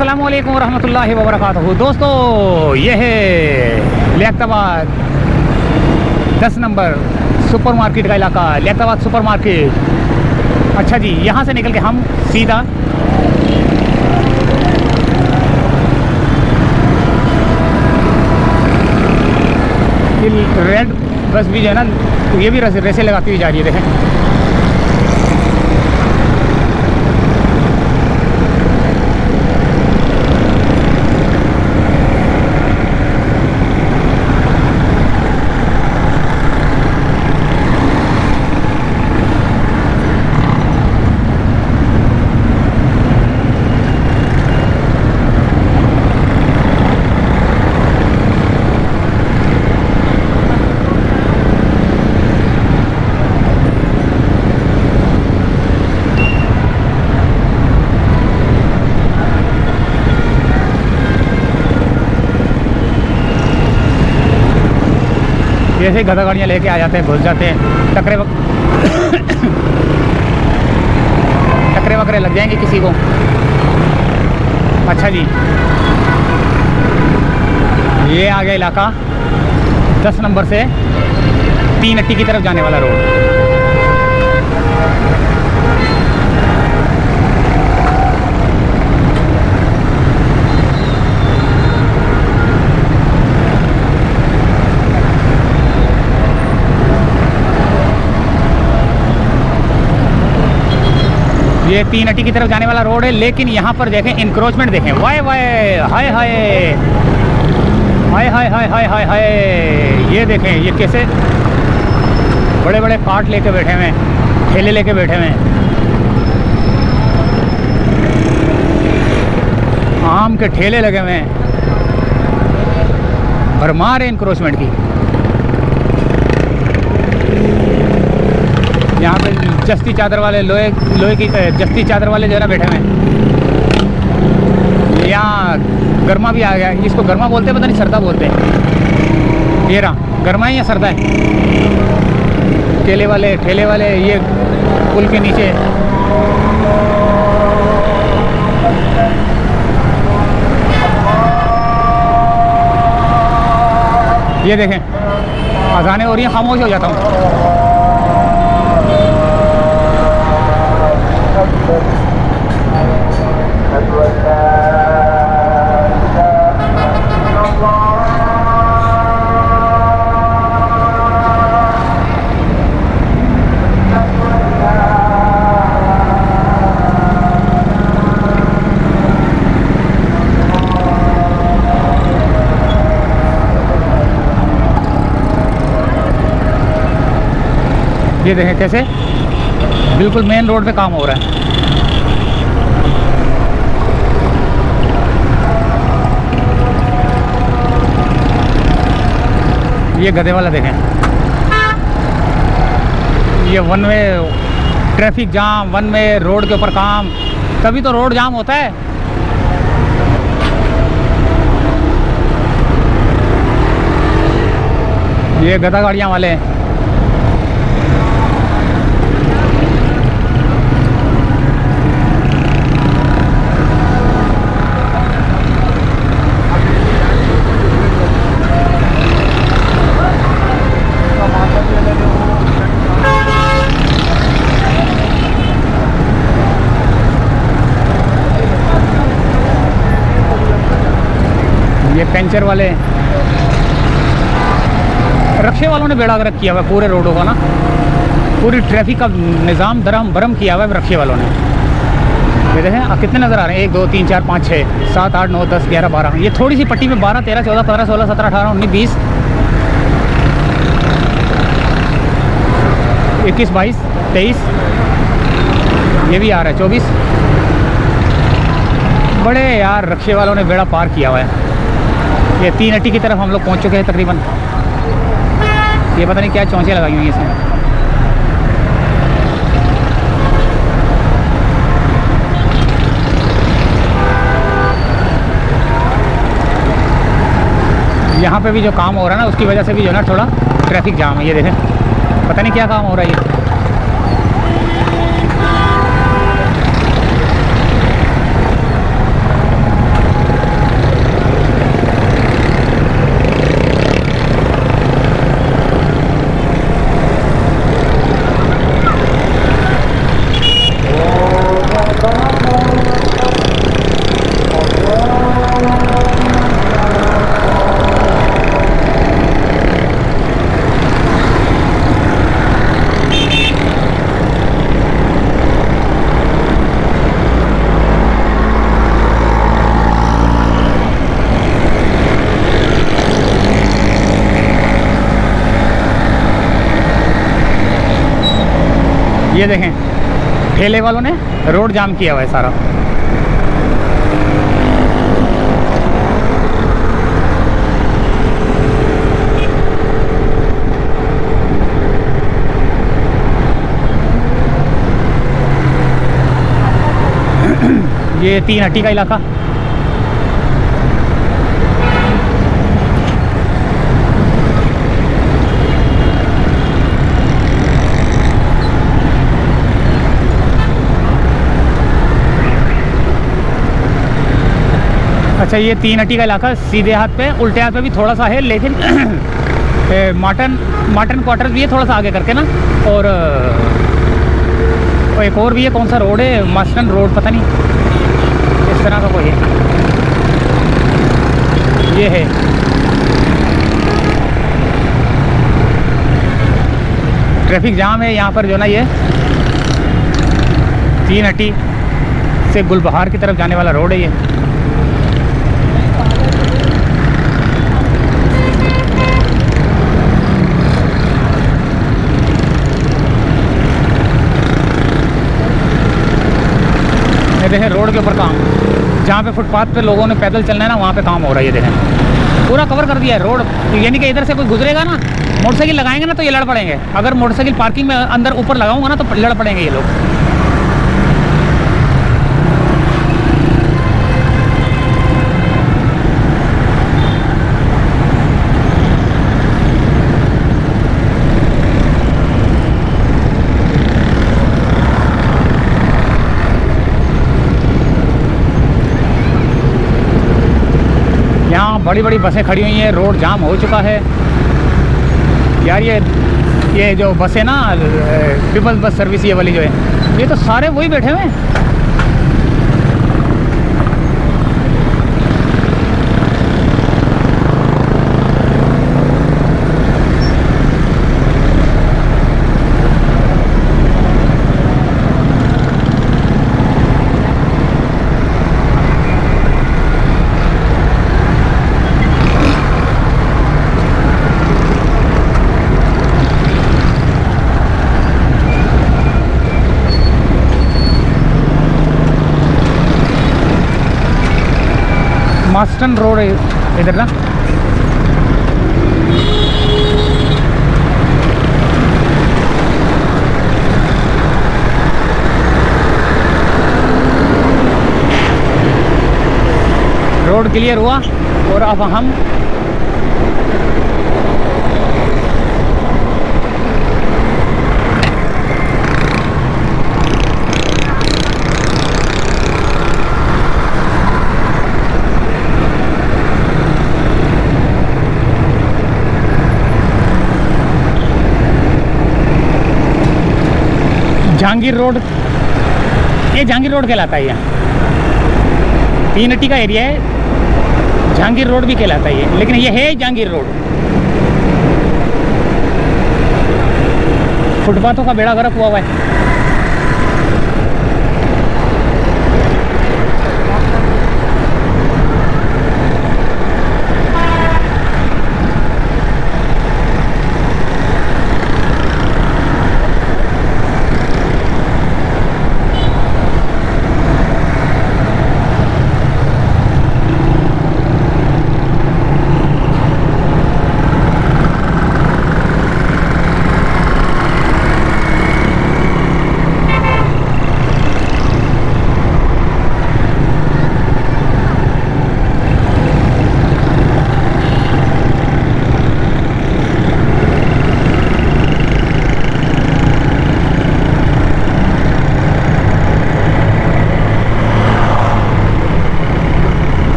अस्सलाम वालेकुम रहमतुल्लाहि व बरकातहू। दोस्तों ये है लियाकताबाद 10 नंबर सुपर मार्केट का इलाका, लियाकताबाद सुपर मार्केट। अच्छा जी, यहाँ से निकल के हम सीधा रेड बस भी जो है ना, ये भी रेसे लगाती हुई जा रही है। देखें ऐसे गधा गाड़ियाँ लेके आ जाते हैं, घुस जाते हैं, टकरे वकरे लग जाएंगे किसी को। अच्छा जी, ये आ गया इलाका 10 नंबर से 3 अट्टी की तरफ जाने वाला रोड। ये 3 अट्टी की तरफ जाने वाला रोड है, लेकिन यहाँ पर देखें इंक्रोचमेंट देखें, वाय वाय हाय हाय हाय हाय हाय हाय हाय हाय। ये देखें ये कैसे बड़े बड़े कार्ट लेके बैठे हुए हैं, ठेले लेके बैठे हुए हैं, आम के ठेले लगे हुए हैं, भरमार है इंक्रोचमेंट की। यहाँ पे जस्ती चादर वाले लोहे की जस्ती चादर वाले जो है ना बैठे हुए हैं। यहाँ गर्मा भी आ गया, इसको गर्मा बोलते हैं, पता नहीं सरदा बोलते हैं। ये रहा गर्मा है या सरदा है। ठेले वाले ये पुल के नीचे। ये देखें अजानें हो रही हैं, खामोश हो जाता हूँ। ये देखें कैसे बिल्कुल मेन रोड पे काम हो रहा है। ये गधे वाला देखें, ये one way traffic jam, one way road के ऊपर काम, तभी तो रोड जाम होता है। ये गधा गाड़ियाँ वाले हैं। ये पेंचर वाले रक्शे वालों ने बेड़ा गर्क किया हुआ है पूरे रोडों का ना, पूरी ट्रैफिक का निज़ाम दरम बरम किया हुआ है रक्शे वालों ने। ये देखें कितने नज़र आ रहे हैं, 1 2 3 4 5 6 7 8 9 10 11 12। ये थोड़ी सी पट्टी में 12 13 14 15 16 17 18 19 20 21 22 23, ये भी आ रहा है 24। बड़े यार रक्शे वालों ने बेड़ा पार किया हुआ है। ये 3 अट्टी की तरफ हम लोग पहुंच चुके हैं तकरीबन। ये पता नहीं क्या चौंचे लगाई हुई हैं इसमें। यहाँ पे भी जो काम हो रहा है ना, उसकी वजह से भी जो है ना थोड़ा ट्रैफिक जाम है। ये देखें पता नहीं क्या काम हो रहा है ये। ये देखें, ठेले वालों ने रोड जाम किया हुआ है सारा। ये 3 हट्टी का इलाका। अच्छा, ये 3 हट्टी का इलाका सीधे हाथ पे, उल्टे हाथ पे भी थोड़ा सा है, लेकिन मार्टन क्वार्टर्स भी है थोड़ा सा आगे करके ना। और एक और भी है, कौन सा रोड है, मस्टन रोड पता नहीं, इस तरह का कोई है। ये है ट्रैफिक जाम है यहाँ पर जो ना, ये 3 हट्टी से गुलबहार की तरफ जाने वाला रोड है ये। देखें रोड के ऊपर काम, जहाँ पे फुटपाथ पे लोगों ने पैदल चलना है ना, वहाँ पे काम हो रहा है। ये देखें पूरा कवर कर दिया है रोड, यानी कि इधर से कोई गुजरेगा ना, मोटरसाइकिल लगाएंगे ना तो ये लड़ पड़ेंगे। अगर मोटरसाइकिल पार्किंग में अंदर ऊपर लगाऊंगा ना तो लड़ पड़ेंगे ये लोग। बड़ी बड़ी बसें खड़ी हुई हैं, रोड जाम हो चुका है यार। ये जो बसें ना, पीपल्स बस सर्विस ये वाली जो है, ये तो सारे वही बैठे हुए हैं। मास्टन रोड है इधर ना। रोड क्लियर हुआ और अब हम जहांगीर रोड, ये जहांगीर रोड कहलाता है। यहाँ 3 हट्टी का एरिया है, जहांगीर रोड भी कहलाता है ये, लेकिन ये है जहांगीर रोड। फुटपाथों का बेड़ा गर्क हुआ है।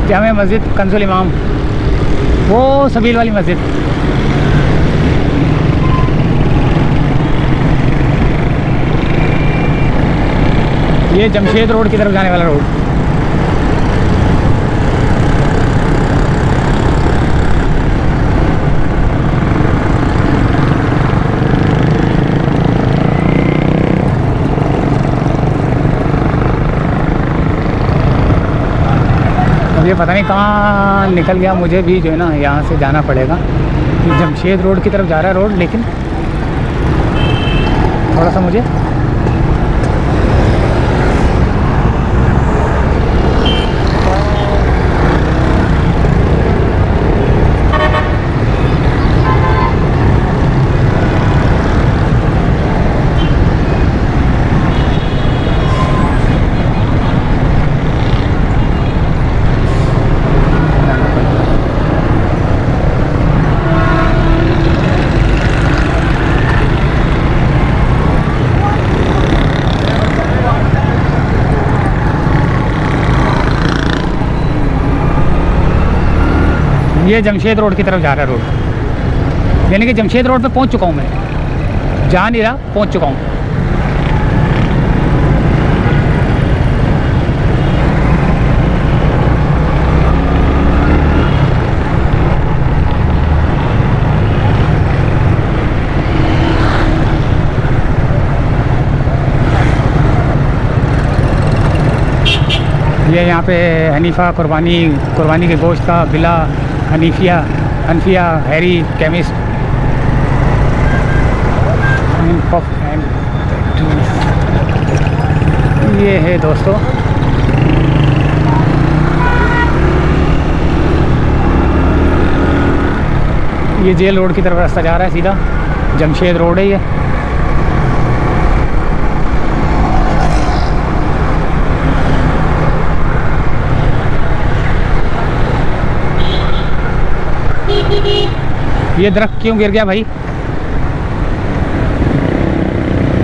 जामे मस्जिद कंसुल इमाम, वो सबील वाली मस्जिद। ये जमशेद रोड की तरफ जाने वाला रोड। ये पता नहीं कहाँ निकल गया, मुझे भी जो है ना यहाँ से जाना पड़ेगा। जमशेद रोड की तरफ जा रहा है रोड, लेकिन थोड़ा सा मुझे ये जमशेद रोड की तरफ जा रहा है रोड, यानी कि जमशेद रोड पे पहुंच चुका हूँ मैं, जा नहीं रहा, पहुंच चुका हूँ। ये यहाँ पे हनीफा कुर्बानी के गोश्त का बिला, हनीफिया हैरी केमिस्ट एंड ये है दोस्तों। ये जेल रोड की तरफ रास्ता जा रहा है, सीधा जमशेद रोड है ये। ये दरख्त क्यों गिर गया भाई?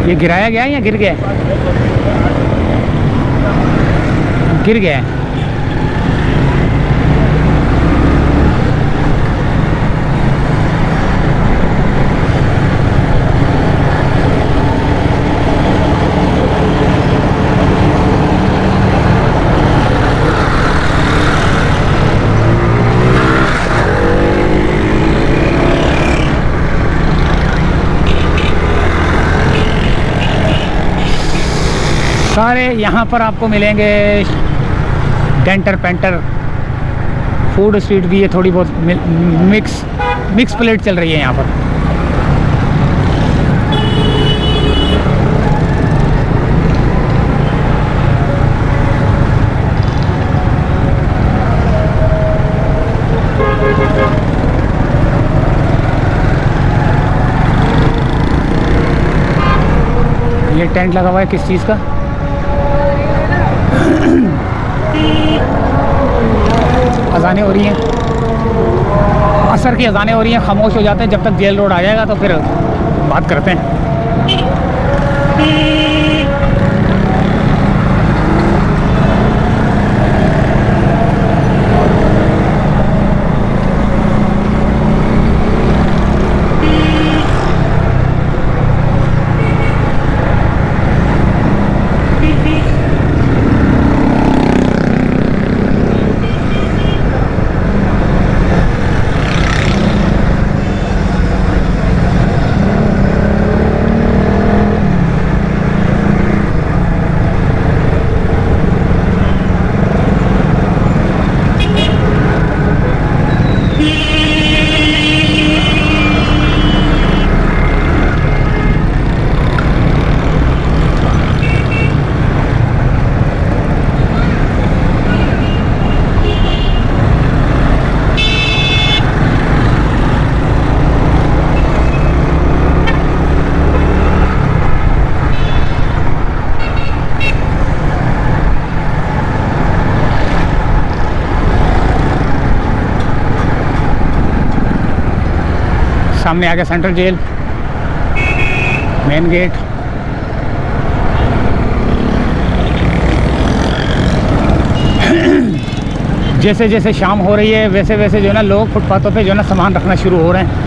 ये गिराया गया या गिर गया? गिर गया है। सारे यहाँ पर आपको मिलेंगे डेंटर पेंटर, फूड स्ट्रीट भी है, थोड़ी बहुत मिक्स प्लेट चल रही है यहाँ पर। ये टेंट लगा हुआ है किस चीज़ का? अज़ानें हो रही हैं, असर की अज़ानें हो रही हैं, खामोश हो जाते हैं। जब तक जेल रोड आ जाएगा तो फिर बात करते हैं। सामने आ गया सेंट्रल जेल, मेन गेट। जैसे जैसे शाम हो रही है वैसे वैसे जो है ना लोग फुटपाथों पे जो है ना सामान रखना शुरू हो रहे हैं।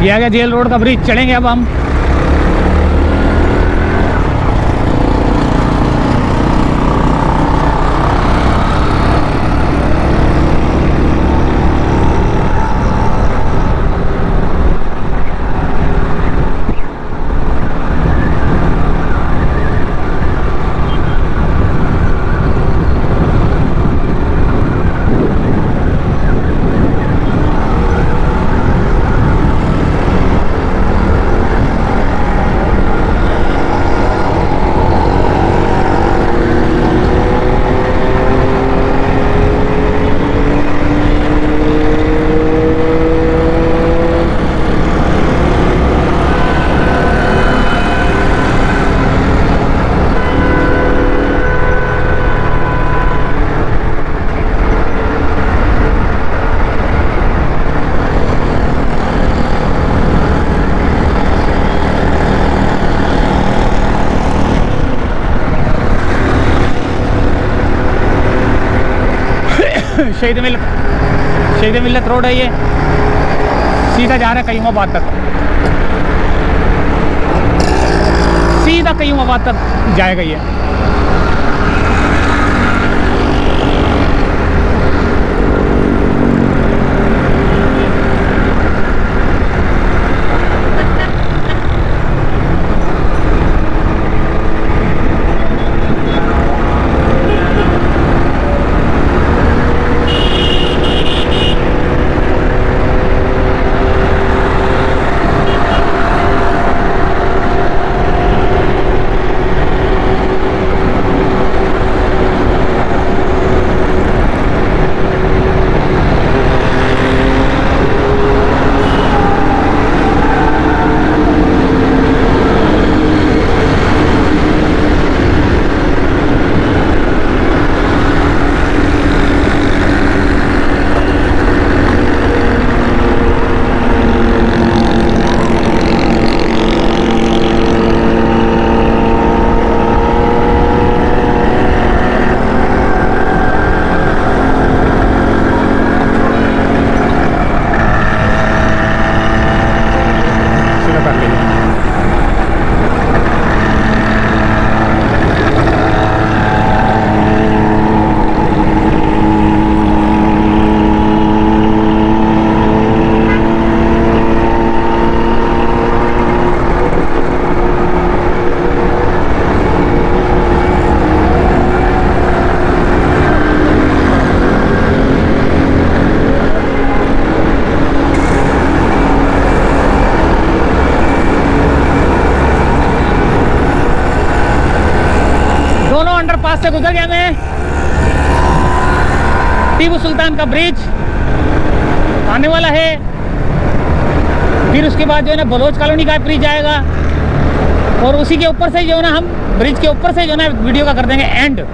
ये आ गया जेल रोड का ब्रिज, चढ़ेंगे अब हम। शहीद मिल्लत रोड है ये, सीधा जा रहा है कयूमाबाद तक, सीधा कयूमाबाद तक जाएगा ये। पास से गुजर गया मैं, टीपू सुल्तान का ब्रिज आने वाला है। फिर उसके बाद जो है ना बलोच कॉलोनी का ब्रिज आएगा, और उसी के ऊपर से जो है ना हम ब्रिज के ऊपर से जो है ना वीडियो का कर देंगे एंड।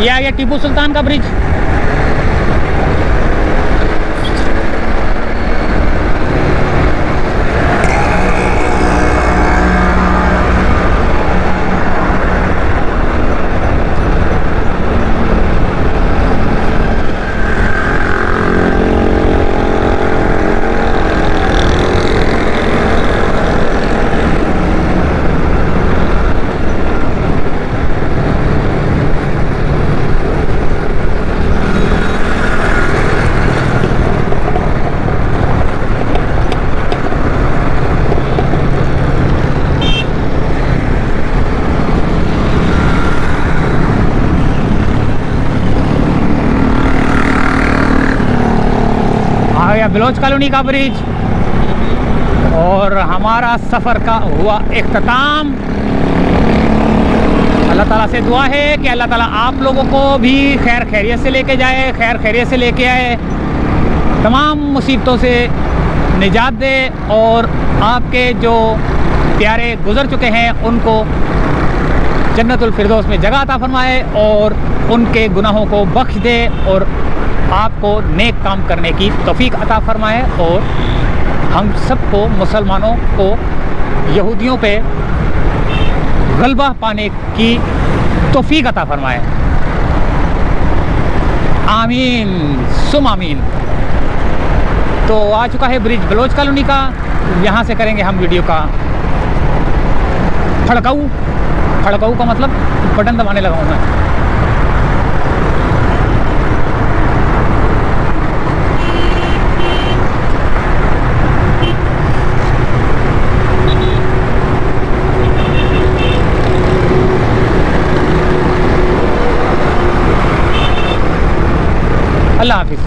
ये आ गया टीपू सुल्तान का ब्रिज। बलोच कॉलोनी का ब्रिज, और हमारा सफ़र का हुआ इख्तिताम। अल्लाह ताला से दुआ है कि अल्लाह ताला आप लोगों को भी खैर खैरियत से लेके जाए, खैर खैरियत से लेके आए, तमाम मुसीबतों से निजात दे और आपके जो प्यारे गुज़र चुके हैं उनको जन्नतुल फिरदौस में जगह अता फरमाए और उनके गुनाहों को बख्श दे और आपको नेक काम करने की तौफीक अता फरमाए और हम सबको मुसलमानों को यहूदियों पे गलबा पाने की तौफीक अता फरमाए। आमीन सुम आमीन। तो आ चुका है ब्रिज बलोच कॉलोनी का, यहाँ से करेंगे हम वीडियो का फड़काऊ। फड़काऊ का मतलब बटन दबाने लगा हूँ मैं। अल्लाह हाफिज़।